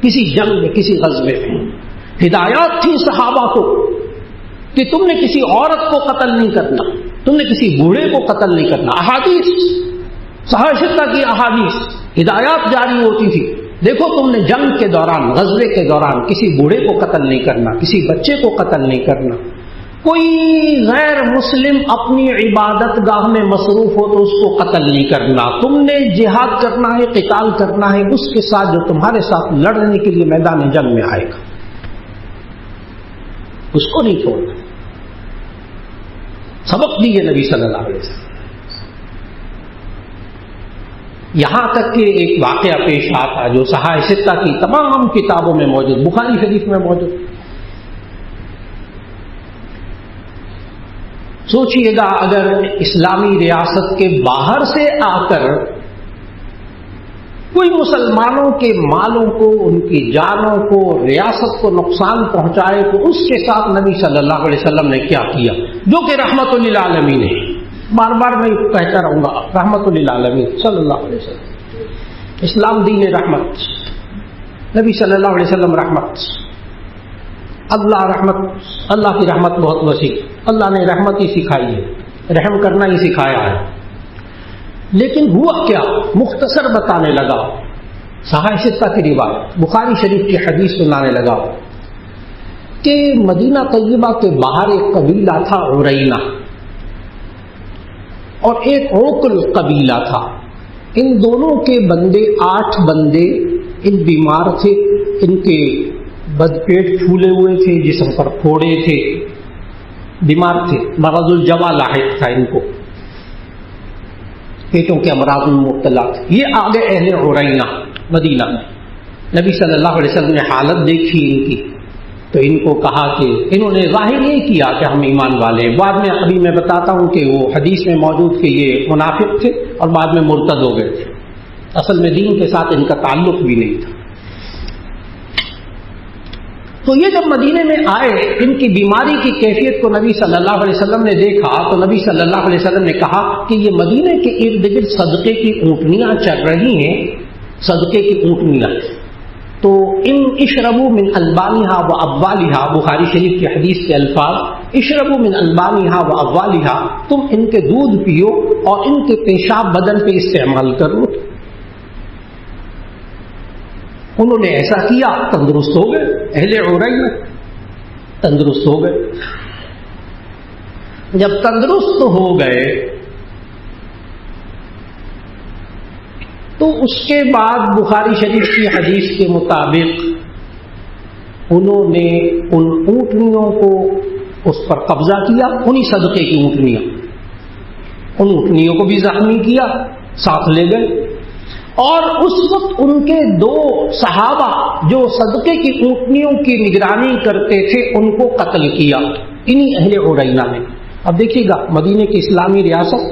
کسی جنگ میں، کسی غزوے میں۔ ہدایات تھی صحابہ کو کہ تم نے کسی عورت کو قتل نہیں کرنا، تم نے کسی بوڑھے کو قتل نہیں کرنا، احادیث صحابہ کی احادیث ہدایات جاری ہوتی تھی، دیکھو تم نے جنگ کے دوران، غزوے کے دوران کسی بوڑھے کو قتل نہیں کرنا، کسی بچے کو قتل نہیں کرنا، کوئی غیر مسلم اپنی عبادت گاہ میں مصروف ہو تو اس کو قتل نہیں کرنا، تم نے جہاد کرنا ہے، قتال کرنا ہے اس کے ساتھ جو تمہارے ساتھ لڑنے کے لیے میدان جنگ میں آئے گا، اس کو نہیں چھوڑنا۔ سبق دیے نبی صلی اللہ علیہ وسلم۔ یہاں تک کہ ایک واقعہ پیش آتا جو صحاح ستہ کی تمام کتابوں میں موجود، بخاری شریف میں موجود۔ سوچئے گا اگر اسلامی ریاست کے باہر سے آ کر کوئی مسلمانوں کے مالوں کو، ان کی جانوں کو، ریاست کو نقصان پہنچائے تو اس کے ساتھ نبی صلی اللہ علیہ وسلم نے کیا کیا، جو کہ رحمت للعالمین ہے۔ بار بار میں کہتا رہوں گا، رحمت للعالمین صلی اللہ علیہ وسلم، اسلام دین رحمت، نبی صلی اللہ علیہ وسلم رحمت، اللہ رحمت، اللہ کی رحمت بہت وسیع، اللہ نے رحمت ہی سکھائی ہے، رحم کرنا ہی سکھایا ہے، لیکن ہوا کیا؟ مختصر بتانے لگا، صحیح ستہ کی روایت، بخاری شریف کی حدیث سنانے لگا کہ مدینہ طیبہ کے باہر ایک قبیلہ تھا عرینہ، اور ایک عوقل قبیلہ تھا۔ ان دونوں کے بندے 8 بندے ان بیمار تھے، ان کے بدپیٹ پھولے ہوئے تھے، جسم پر پھوڑے تھے، بیمار تھے، مرض الجوا لاحق تھا ان کو، پیٹوں کے امراض میں مبتلا تھے۔ یہ آگے اہل عرینہ مدینہ میں، نبی صلی اللہ علیہ وسلم نے حالت دیکھی ان کی تو ان کو کہا کہ انہوں نے ظاہر یہ کیا کہ ہم ایمان والے ہیں، بعد میں ابھی میں بتاتا ہوں کہ وہ حدیث میں موجود کہ یہ منافق تھے اور بعد میں مرتد ہو گئے تھے، اصل میں دین کے ساتھ ان کا تعلق بھی نہیں تھا۔ تو یہ جب مدینے میں آئے، ان کی بیماری کی کیفیت کو نبی صلی اللہ علیہ وسلم نے دیکھا تو نبی صلی اللہ علیہ وسلم نے کہا کہ یہ مدینے کے ارد گرد صدقے کی اونٹنیاں چل رہی ہیں، صدقے کی اونٹنیاں، تو ان اشربوا من البانھا و ابوالھا، بخاری شریف کی حدیث کے الفاظ، اشربوا من البانھا و ابوالھا، تم ان کے دودھ پیو اور ان کے پیشاب بدن پہ استعمال کرو۔ انہوں نے ایسا کیا، تندرست ہو گئے، اہل عرینہ تندرست ہو گئے۔ جب تندرست ہو گئے تو اس کے بعد بخاری شریف کی حدیث کے مطابق انہوں نے ان اونٹنیوں کو اس پر قبضہ کیا، انہی صدقے کی اونٹنیاں، ان اونٹنیوں کو بھی زخمی کیا، ساتھ لے گئے، اور اس وقت ان کے 2 صحابہ جو صدقے کی اونٹنیوں کی نگرانی کرتے تھے ان کو قتل کیا، انہی اہل عرینہ نے۔ اب دیکھیے گا، مدینے کی اسلامی ریاست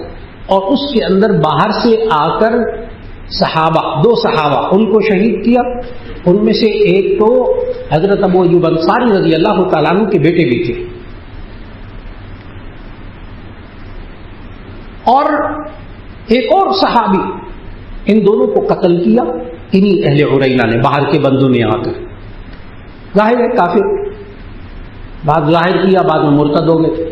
اور اس کے اندر باہر سے آ کر صحابہ، 2 صحابہ ان کو شہید کیا، ان میں سے ایک تو حضرت ابو ایوب انصاری رضی اللہ تعالیٰ عنہ کے بیٹے بھی تھے، اور ایک اور صحابی، ان دونوں کو قتل کیا انہی اہل عرینہ نے، باہر کے بندوں نے آ کر۔ ظاہر ہے کافر، بعد ظاہر کیا، بعد میں مرتد ہو گئے،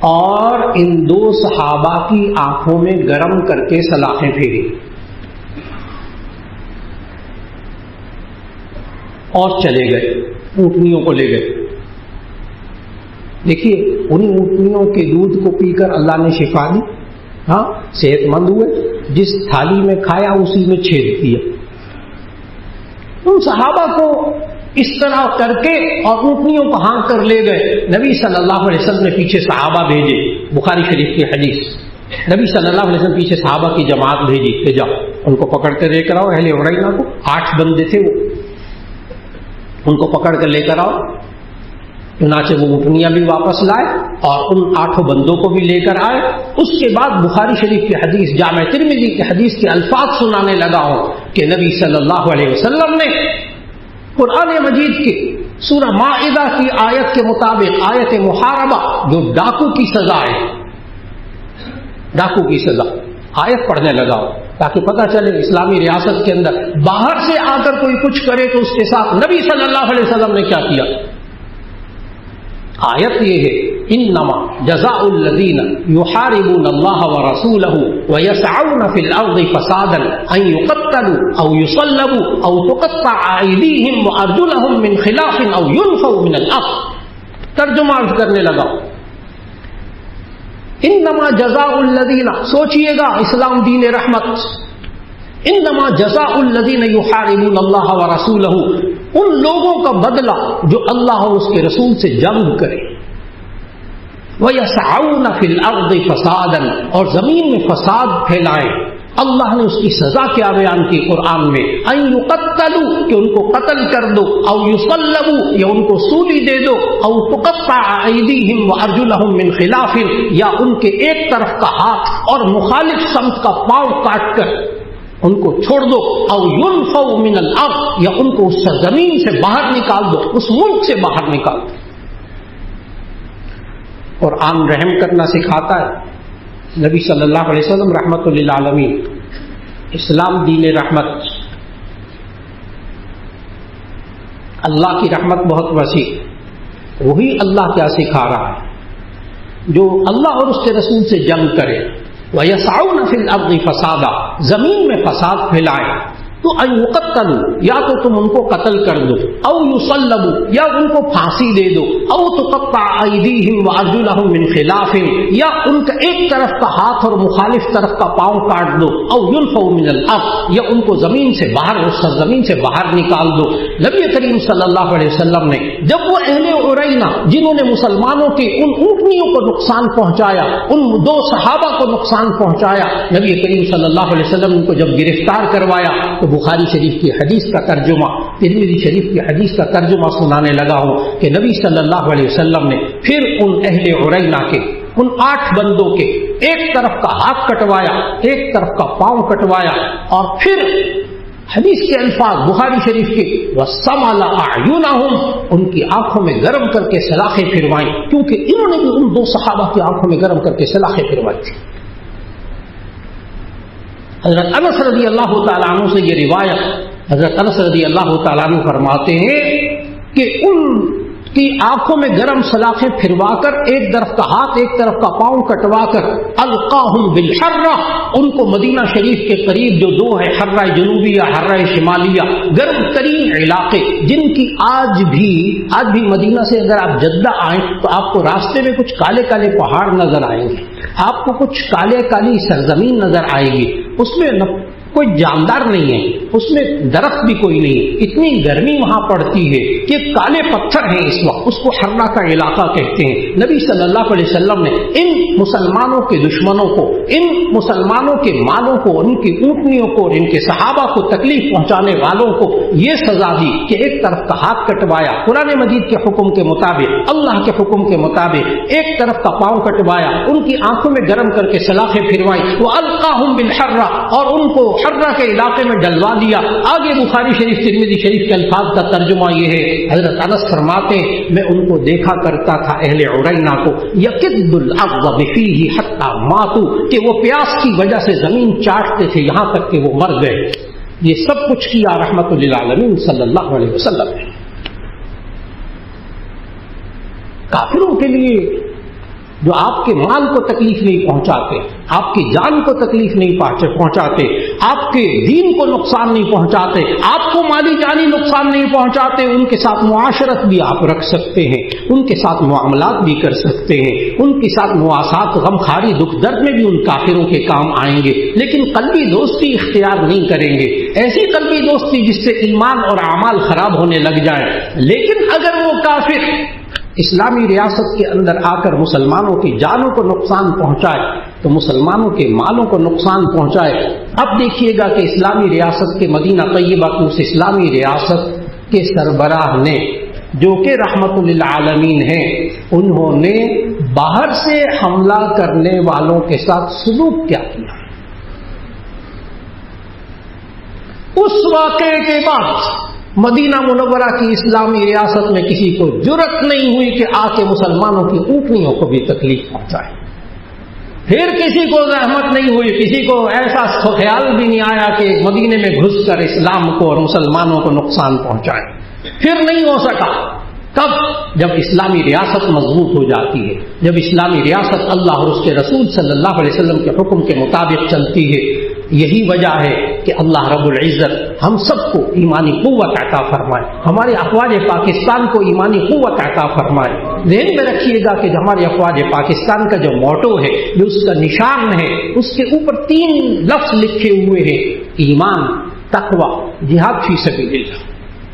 اور ان 2 صحابہ کی آنکھوں میں گرم کر کے سلاخیں پھیری اور چلے گئے، اونٹنیوں کو لے گئے۔ دیکھیے انہی اونٹنیوں کے دودھ کو پی کر اللہ نے شفا دی، ہاں صحت مند ہوئے، جس تھالی میں کھایا اسی میں چھید کیا۔ ان صحابہ کو اس طرح کر کے اور اونٹنیوں کو ہانک کر لے گئے۔ نبی صلی اللہ علیہ وسلم نے پیچھے صحابہ بھیجے، بخاری شریف کی حدیث، نبی صلی اللہ علیہ وسلم پیچھے صحابہ کی جماعت بھیجی کہ جاؤ ان کو پکڑ کر لے کر آؤ، اہل عرینہ کو، 8 بندے تھے وہ، ان کو پکڑ کر لے کر آؤ۔ چنانچہ وہ اونٹنیاں بھی واپس لائے اور ان 8 بندوں کو بھی لے کر آئے۔ اس کے بعد بخاری شریف کی حدیث، جامع ترمذی کی حدیث کے الفاظ سنانے لگا ہوں کہ نبی صلی اللہ علیہ وسلم نے قرآن مجید کی سورہ مائدہ کی آیت کے مطابق، آیت محاربہ جو ڈاکو کی سزا ہے، ڈاکو کی سزا، آیت پڑھنے لگا ہوں تاکہ پتہ چلے اسلامی ریاست کے اندر باہر سے آ کر کوئی کچھ کرے تو اس کے ساتھ نبی صلی اللہ علیہ وسلم نے کیا کیا۔ آیت یہ ہے، انما جزاء الذین یحاربون اللہ ورسولہ ویسعون فی الارض فسادا ان یقتلوا او یصلبوا او تقطع ایدیہم وارجلہم من خلاف او ینفوا من الارض۔ ترجمہ کرنے لگا، انما جزاء الذین، سوچئے گا اسلام دین رحمت، انما جزاء الذین یحاربون اللہ ورسولہ، ان لوگوں کا بدلہ جو اللہ اور اس کے رسول سے جنگ کرے، وَيَسْعَوْنَ فِي الْأَرْضِ فَسَادًا، اور زمین میں فساد پھیلائیں۔ اللہ نے اس کی سزا کیا بیان کی قرآن میں، أَن يُقَتَّلُوا، کہ ان کو قتل کر دو، أَوْ يُصَلَّبُوا، یا ان کو سولی دے دو، أَوْ تُقَطَّعَ أَيْدِيهِمْ وَأَرْجُلَهُمْ مِنْ خِلَافٍ، یا ان کے ایک طرف کا ہاتھ اور مخالف سمت کا پاؤں کاٹ کر ان کو چھوڑ دو، او ينفوا من الارض، یا ان کو اس زمین سے باہر نکال دو، اس ملک سے باہر نکال دو۔ قرآن رحم کرنا سکھاتا ہے، نبی صلی اللہ علیہ وسلم رحمت للعالمین، اسلام دین رحمت، اللہ کی رحمت بہت وسیع، وہی اللہ کیا سکھا رہا ہے، جو اللہ اور اس کے رسول سے جنگ کرے وَيَسْعَوْنَ فِي الْأَرْضِ فَسَادًا، زمین میں فساد پھیلائیں، تو ان یقتلوا، یا تو تم ان کو قتل کر دو، او یصلبوا، یا ان کو پھانسی دے دو، او تقطع ایدیہم وارجلہم من خلاف، یا ان کا ایک طرف کا ہاتھ اور مخالف طرف کا پاؤں کاٹ دو، او ینفوا من الارض، یا ان کو زمین سے باہر، اس سرزمین سے باہر نکال دو۔ نبی کریم صلی اللہ علیہ وسلم نے جب وہ اہل عرینہ جنہوں نے مسلمانوں کے ان اونٹنیوں کو نقصان پہنچایا، ان دو صحابہ کو نقصان پہنچایا، نبی کریم صلی اللہ علیہ وسلم ان کو جب گرفتار کروایا تو بخاری شریف کی حدیث کا ترجمہ، ترمذی شریف کی حدیث کا ترجمہ سنانے لگا ہوں کہ نبی صلی اللہ علیہ وسلم نے پھر ان اہل عرینہ کے ان 8 بندوں کے ایک طرف کا ہاتھ کٹوایا، ایک طرف کا پاؤں کٹوایا، اور پھر حدیث کے الفاظ بخاری شریف کے وَسَمَلَ أَعْيُنَهُمْ، ان کی آنکھوں میں گرم کر کے سلاخیں پھروائیں، کیونکہ انہوں نے بھی ان 2 صحابہ کی آنکھوں میں گرم کر کے سلاخیں پھروائی تھی۔ حضرت انس رضی اللہ تعالیٰ عنہ سے یہ روایت، حضرت انس رضی اللہ تعالیٰ عنہ فرماتے ہیں کہ ان کی آنکھوں میں گرم سلاخیں پھروا کر ایک طرف کا ہاتھ ایک طرف کا پاؤں کٹوا کر القاہم بالحرہ، ان کو مدینہ شریف کے قریب جو 2 ہے، حرہ جنوبیہ، حرہ شمالیہ، گرم ترین علاقے جن کی آج بھی مدینہ سے اگر آپ جدہ آئیں تو آپ کو راستے میں کچھ کالے کالے پہاڑ نظر آئیں گے، آپ کو کچھ کالی سرزمین نظر آئے گی، اس میں کوئی جاندار نہیں ہے، اس میں درخت بھی کوئی نہیں ہے، اتنی گرمی وہاں پڑتی ہے کہ کالے پتھر ہیں اس وقت، اس کو حرہ کا علاقہ کہتے ہیں۔ نبی صلی اللہ علیہ وسلم نے ان مسلمانوں کے دشمنوں کو، ان مسلمانوں کے مالوں کو، ان کی اونٹنیوں کو، ان کے صحابہ کو تکلیف پہنچانے والوں کو یہ سزا دی کہ ایک طرف کا ہاتھ کٹوایا قرآن مجید کے حکم کے مطابق، اللہ کے حکم کے مطابق، ایک طرف کا پاؤں کٹوایا، ان کی آنکھوں میں گرم کر کے سلاخیں پھروائی، وَأَلْقَاهُمْ بِالْحَرَّةِ، اور ان کو حرہ کے علاقے میں ڈلوا دیا۔ آگے بخاری شریف ترمذی شریف کے الفاظ کا ترجمہ یہ ہے، حضرت انس فرماتے ہیں میں ان کو دیکھا کرتا تھا اہل عرینہ کو یکد الارض بفیہ حتی ماتوا، کہ وہ پیاس کی وجہ سے زمین چاٹتے تھے یہاں تک کہ وہ مر گئے۔ یہ سب کچھ کیا رحمت للعالمین صلی اللہ علیہ وسلم نے۔ کافروں کے لیے جو آپ کے مال کو تکلیف نہیں پہنچاتے، آپ کی جان کو تکلیف نہیں پہنچاتے، آپ کے دین کو نقصان نہیں پہنچاتے، آپ کو مالی جانی نقصان نہیں پہنچاتے، ان کے ساتھ معاشرت بھی آپ رکھ سکتے ہیں، ان کے ساتھ معاملات بھی کر سکتے ہیں، ان کے ساتھ مواسات، غم خاری، دکھ درد میں بھی ان کافروں کے کام آئیں گے، لیکن قلبی دوستی اختیار نہیں کریں گے، ایسی قلبی دوستی جس سے ایمان اور اعمال خراب ہونے لگ جائیں۔ لیکن اگر وہ کافر اسلامی ریاست کے اندر آ کر مسلمانوں کی جانوں کو نقصان پہنچائے تو مسلمانوں کے مالوں کو نقصان پہنچائے۔ اب دیکھیے گا کہ اسلامی ریاست کے مدینہ طیبہ کی اس اسلامی ریاست کے سربراہ نے جو کہ رحمت للعالمین ہیں، انہوں نے باہر سے حملہ کرنے والوں کے ساتھ سلوک کیا کیا۔ اس واقعے کے بعد مدینہ منورہ کی اسلامی ریاست میں کسی کو جرأت نہیں ہوئی کہ آ کے مسلمانوں کی اونٹنیوں کو بھی تکلیف پہنچائے۔ پھر کسی کو زحمت نہیں ہوئی، کسی کو ایسا خیال بھی نہیں آیا کہ مدینے میں گھس کر اسلام کو اور مسلمانوں کو نقصان پہنچائے۔ پھر نہیں ہو سکا۔ کب؟ جب اسلامی ریاست مضبوط ہو جاتی ہے، جب اسلامی ریاست اللہ اور اس کے رسول صلی اللہ علیہ وسلم کے حکم کے مطابق چلتی ہے۔ یہی وجہ ہے کہ اللہ رب العزت ہم سب کو ایمانی قوت عطا فرمائے، ہمارے افواج پاکستان کو ایمانی قوت عطا فرمائے۔ ذہن میں رکھیے گا کہ ہمارے افواج پاکستان کا جو موٹو ہے، جو اس کا نشان ہے، اس کے اوپر 3 لفظ لکھے ہوئے ہیں: ایمان، تقوی، جہاد فی سبیل اللہ۔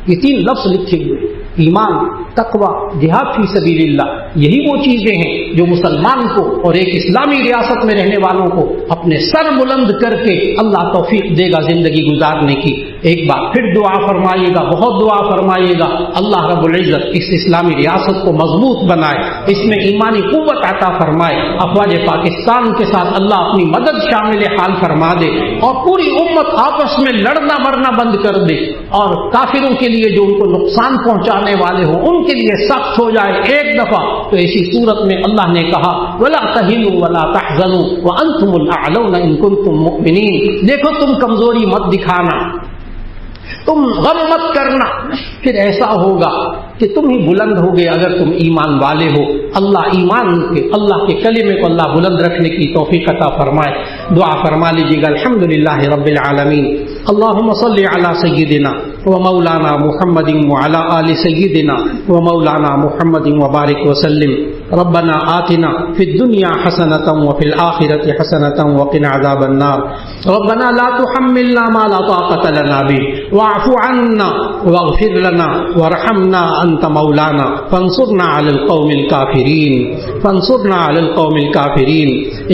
یہ 3 لفظ لکھے ہوئے ہیں: ایمان، تقوی، جہاد فی سبیل اللہ۔ یہی وہ چیزیں ہیں جو مسلمان کو اور ایک اسلامی ریاست میں رہنے والوں کو اپنے سر بلند کر کے اللہ توفیق دے گا زندگی گزارنے کی۔ ایک بار پھر دعا فرمائیے گا، بہت دعا فرمائیے گا، اللہ رب العزت اس اسلامی ریاست کو مضبوط بنائے، اس میں ایمانی قوت عطا فرمائے، افواج پاکستان کے ساتھ اللہ اپنی مدد شامل حال فرما دے، اور پوری امت آپس میں لڑنا مرنا بند کر دے، اور کافروں کے لیے جو ان کو نقصان پہنچانے والے ہوں ان کے لیے سخت ہو جائے ایک دفعہ۔ تو ایسی صورت میں اللہ نے کہا وَلَا تَهِنُوا وَلَا تَحْزَنُوا وَأَنْتُمُ الْأَعْلَوْنَ إِن كُنتُم مُؤْمِنِينَ۔ دیکھو تم کمزوری مت دکھانا، تم غم مت کرنا، پھر ایسا ہوگا کہ تم ہی بلند ہوگے اگر تم ایمان والے ہو۔ اللہ کے کلمے کو اللہ بلند رکھنے کی توفیق عطا فرمائے۔ دعا فرما لیجیے گا، الحمدللہ رب العالمین، اللہم صلی علی سیدنا و مولانا محمد وعلی آل سیدنا و مولانا محمد وبارک وسلم۔ ربنا آتنا فی الدنیا حسنۃ وفی الآخرۃ حسنۃ وقنا عذاب النار۔ ربنا لا تحملنا ما لا طاقۃ لنا به واعف عنا واغفر لنا وارحمنا انت مولانا فانصرنا علی القوم الکافرین۔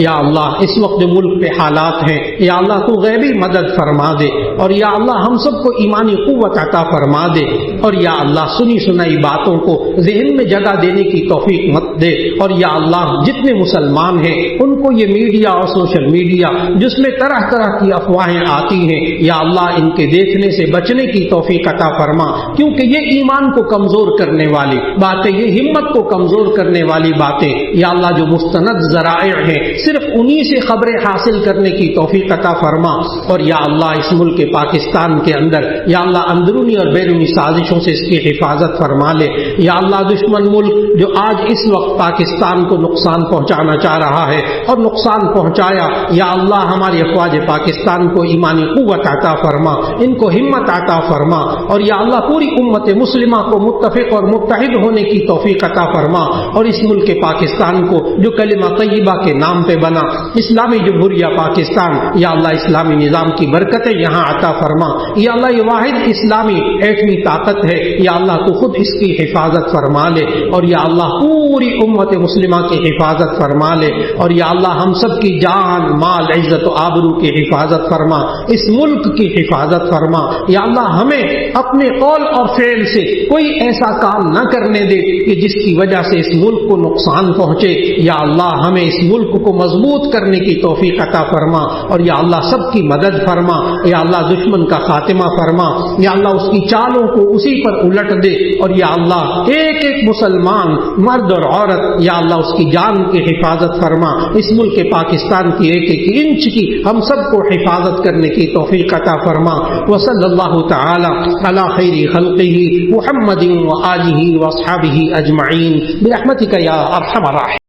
یا اللہ اس وقت جو ملک پہ حالات ہیں، یا اللہ تو غیبی مدد فرما دے، اور یا اللہ ہم سب کو ایمانی قوت عطا فرما دے، اور یا اللہ سنی سنائی باتوں کو ذہن میں جگہ دینے کی توفیق مت دے، اور یا اللہ جتنے مسلمان ہیں ان کو یہ میڈیا اور سوشل میڈیا جس میں طرح طرح کی افواہیں آتی ہیں، یا اللہ ان کے دیکھنے سے بچنے کی توفیق عطا فرما، کیونکہ یہ ایمان کو کمزور کرنے والی باتیں، یہ ہمت کو کمزور کرنے والی باتیں، یا اللہ جو مستند ذرائع ہیں صرف انہی سے خبریں حاصل کرنے کی توفیق عطا فرما، اور یا اللہ اس ملک پاکستان کے اندر یا اللہ اندرونی اور بیرونی سازشوں سے اس کی حفاظت فرما لے۔ یا اللہ دشمن ملک جو آج اس وقت پاکستان کو نقصان پہنچانا چاہ رہا ہے اور نقصان پہنچایا، یا اللہ ہماری افواج پاکستان کو ایمانی قوت عطا فرما، ان کو ہمت عطا فرما، اور یا اللہ پوری امت مسلمہ کو متفق اور متحد ہونے کی توفیق عطا فرما، اور اس ملک پاکستان کو جو کلمہ طیبہ کے نام پہ بنا اسلامی جمہوریہ پاکستان، یا اللہ اسلامی نظام کی برکتیں یہاں عطا فرما۔ یا اللہ یہ واحد اسلامی ایٹمی طاقت ہے، یا اللہ تو خود اس کی حفاظت فرما لے، اور یا اللہ پوری امت مسلمہ کی حفاظت فرما لے، اور یا اللہ ہم سب کی جان مال عزت و آبرو کی حفاظت فرما، اس ملک کی حفاظت فرما۔ یا اللہ ہمیں اپنے قول اور فعل سے کوئی ایسا کام نہ کرنے دے کہ جس کی وجہ سے اس ملک کو نقصان پہنچے، یا اللہ ہمیں اس ملک کو مضبوط کرنے کی توفیق عطا فرما، اور یا اللہ سب کی مدد فرما، یا اللہ دشمن کا خاتمہ فرما، یا اللہ اس کی چالوں کو اسی پر الٹ دے، اور یا اللہ ایک ایک مسلمان مرد اور عورت یا اللہ اس کی جان کی حفاظت فرما، اس ملک پاکستان کی ایک ایک انچ کی ہم سب کو حفاظت کرنے کی توفیق عطا فرما۔ وصلی اللہ تعالی علی خیر خلقہ محمد و آلہ و اصحابہ اجمعین برحمتک یا ارحم الراحمین۔